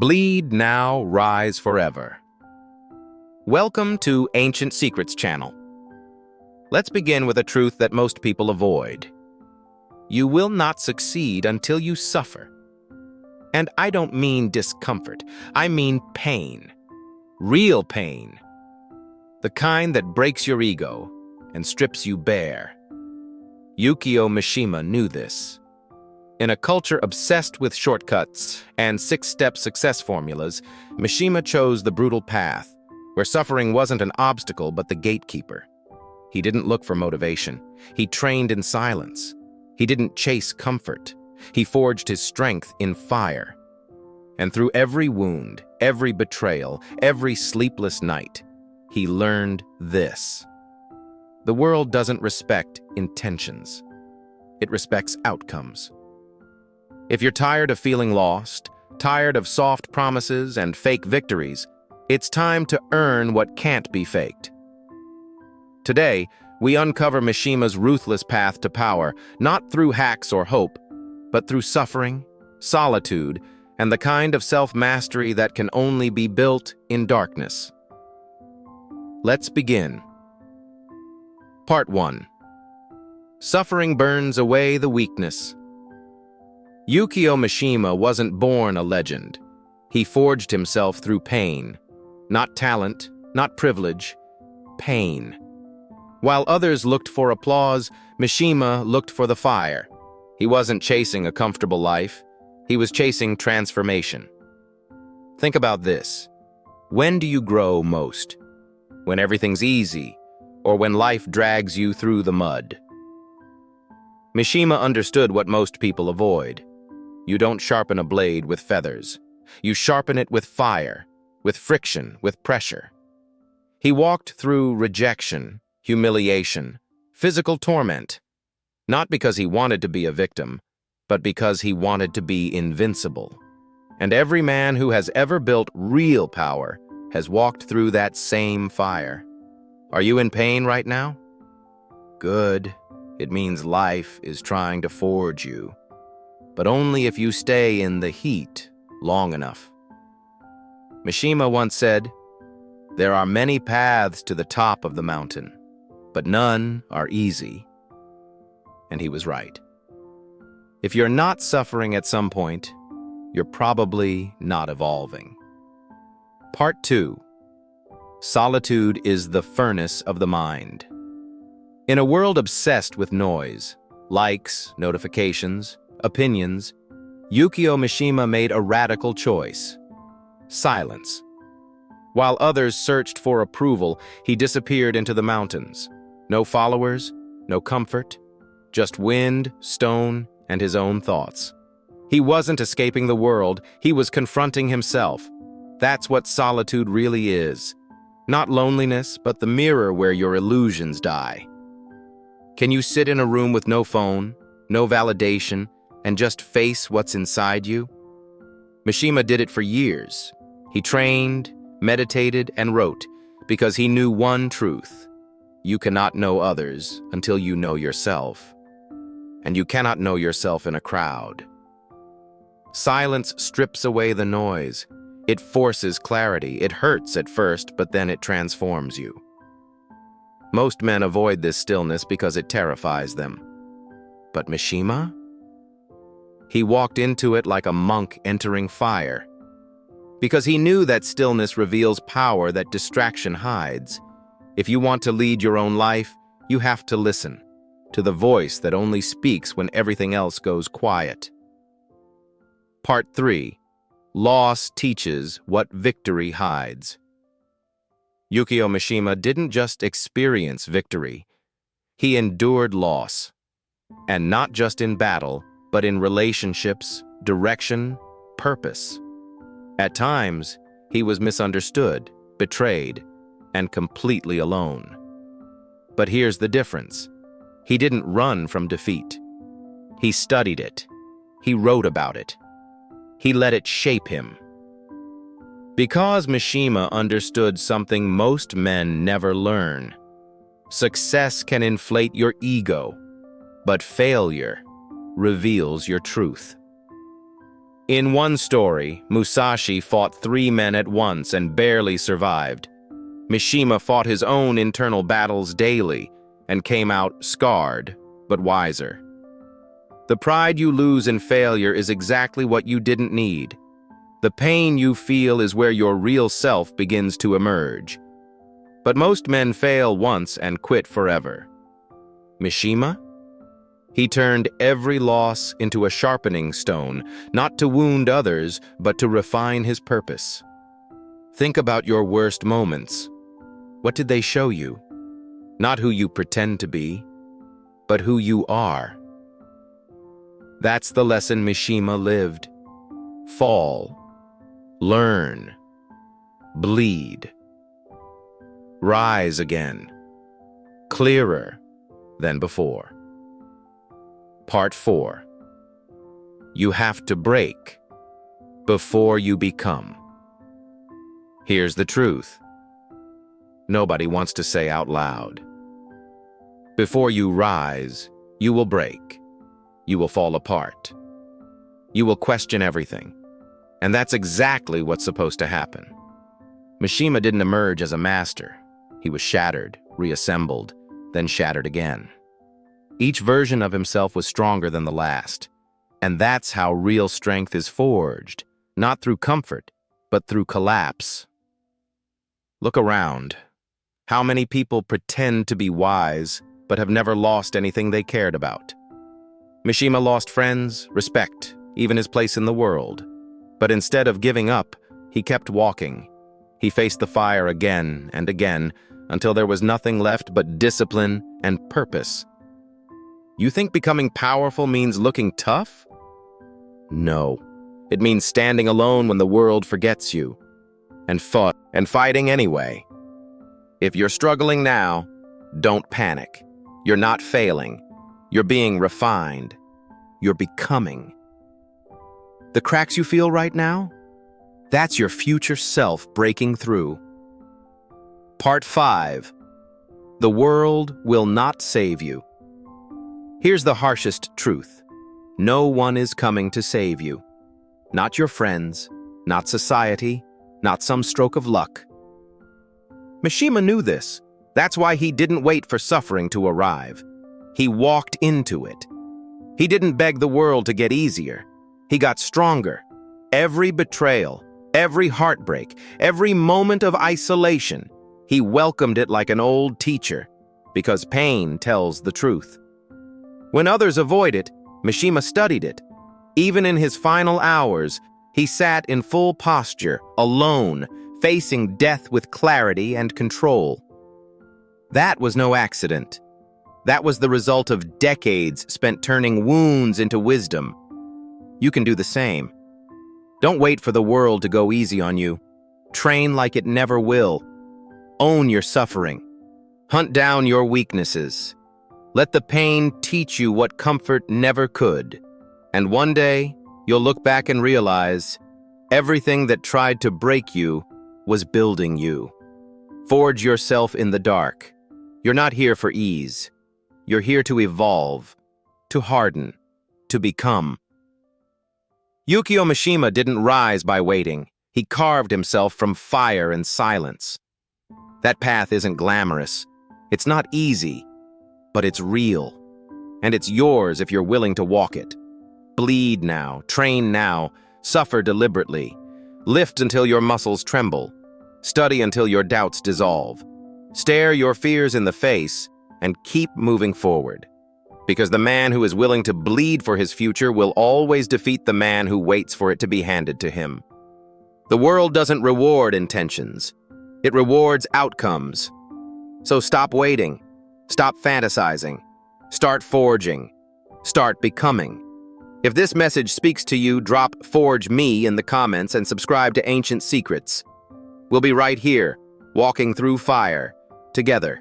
Bleed now, rise forever. Welcome to Ancient Secrets channel. Let's begin with a truth that most people avoid. You will not succeed until you suffer. And I don't mean discomfort, I mean pain. Real pain. The kind that breaks your ego and strips you bare. Yukio Mishima knew this. In a culture obsessed with shortcuts and six-step success formulas, Mishima chose the brutal path, where suffering wasn't an obstacle but the gatekeeper. He didn't look for motivation. He trained in silence. He didn't chase comfort. He forged his strength in fire. And through every wound, every betrayal, every sleepless night, he learned this. The world doesn't respect intentions. It respects outcomes. If you're tired of feeling lost, tired of soft promises and fake victories, it's time to earn what can't be faked. Today, we uncover Mishima's ruthless path to power, not through hacks or hope, but through suffering, solitude, and the kind of self-mastery that can only be built in darkness. Let's begin. Part 1. Suffering burns away the weakness. Yukio Mishima wasn't born a legend. He forged himself through pain. Not talent, not privilege, pain. While others looked for applause, Mishima looked for the fire. He wasn't chasing a comfortable life. He was chasing transformation. Think about this. When do you grow most? When everything's easy, or when life drags you through the mud? Mishima understood what most people avoid. You don't sharpen a blade with feathers. You sharpen it with fire, with friction, with pressure. He walked through rejection, humiliation, physical torment, not because he wanted to be a victim, but because he wanted to be invincible. And every man who has ever built real power has walked through that same fire. Are you in pain right now? Good. It means life is trying to forge you. But only if you stay in the heat long enough. Mishima once said, "There are many paths to the top of the mountain, but none are easy." And he was right. If you're not suffering at some point, you're probably not evolving. Part 2. Solitude is the furnace of the mind. In a world obsessed with noise, likes, notifications, opinions, Yukio Mishima made a radical choice. Silence. While others searched for approval, he disappeared into the mountains. No followers, no comfort, just wind, stone, and his own thoughts. He wasn't escaping the world, he was confronting himself. That's what solitude really is. Not loneliness, but the mirror where your illusions die. Can you sit in a room with no phone, no validation, and just face what's inside you? Mishima did it for years. He trained, meditated, and wrote because he knew one truth. You cannot know others until you know yourself. And you cannot know yourself in a crowd. Silence strips away the noise. It forces clarity. It hurts at first, but then it transforms you. Most men avoid this stillness because it terrifies them. But Mishima? He walked into it like a monk entering fire. Because he knew that stillness reveals power that distraction hides. If you want to lead your own life, you have to listen to the voice that only speaks when everything else goes quiet. Part 3. Loss teaches what victory hides. Yukio Mishima didn't just experience victory. He endured loss. And not just in battle, but in relationships, direction, purpose. At times, he was misunderstood, betrayed, and completely alone. But here's the difference. He didn't run from defeat. He studied it. He wrote about it. He let it shape him. Because Mishima understood something most men never learn. Success can inflate your ego, but failure reveals your truth. In one story, Musashi fought 3 men at once and barely survived. Mishima fought his own internal battles daily and came out scarred, but wiser. The pride you lose in failure is exactly what you didn't need. The pain you feel is where your real self begins to emerge. But most men fail once and quit forever. Mishima? He turned every loss into a sharpening stone, not to wound others, but to refine his purpose. Think about your worst moments. What did they show you? Not who you pretend to be, but who you are. That's the lesson Mishima lived. Fall. Learn. Bleed. Rise again. Clearer than before. Part 4. You have to break before you become. Here's the truth. Nobody wants to say out loud. Before you rise, you will break. You will fall apart. You will question everything. And that's exactly what's supposed to happen. Mishima didn't emerge as a master. He was shattered, reassembled, then shattered again. Each version of himself was stronger than the last. And that's how real strength is forged, not through comfort, but through collapse. Look around. How many people pretend to be wise, but have never lost anything they cared about? Mishima lost friends, respect, even his place in the world. But instead of giving up, he kept walking. He faced the fire again and again, until there was nothing left but discipline and purpose. You think becoming powerful means looking tough? No. It means standing alone when the world forgets you. And fighting anyway. If you're struggling now, don't panic. You're not failing. You're being refined. You're becoming. The cracks you feel right now? That's your future self breaking through. Part 5. The world will not save you. Here's the harshest truth. No one is coming to save you. Not your friends, not society, not some stroke of luck. Mishima knew this. That's why he didn't wait for suffering to arrive. He walked into it. He didn't beg the world to get easier. He got stronger. Every betrayal, every heartbreak, every moment of isolation, he welcomed it like an old teacher, because pain tells the truth. When others avoid it, Mishima studied it. Even in his final hours, he sat in full posture, alone, facing death with clarity and control. That was no accident. That was the result of decades spent turning wounds into wisdom. You can do the same. Don't wait for the world to go easy on you. Train like it never will. Own your suffering. Hunt down your weaknesses. Let the pain teach you what comfort never could. And one day, you'll look back and realize everything that tried to break you was building you. Forge yourself in the dark. You're not here for ease. You're here to evolve, to harden, to become. Yukio Mishima didn't rise by waiting. He carved himself from fire and silence. That path isn't glamorous. It's not easy, but it's real. And it's yours if you're willing to walk it. Bleed now, train now, suffer deliberately. Lift until your muscles tremble. Study until your doubts dissolve. Stare your fears in the face and keep moving forward. Because the man who is willing to bleed for his future will always defeat the man who waits for it to be handed to him. The world doesn't reward intentions. It rewards outcomes. So stop waiting. Stop fantasizing. Start forging. Start becoming. If this message speaks to you, drop "Forge Me" in the comments and subscribe to Ancient Secrets. We'll be right here, walking through fire, together.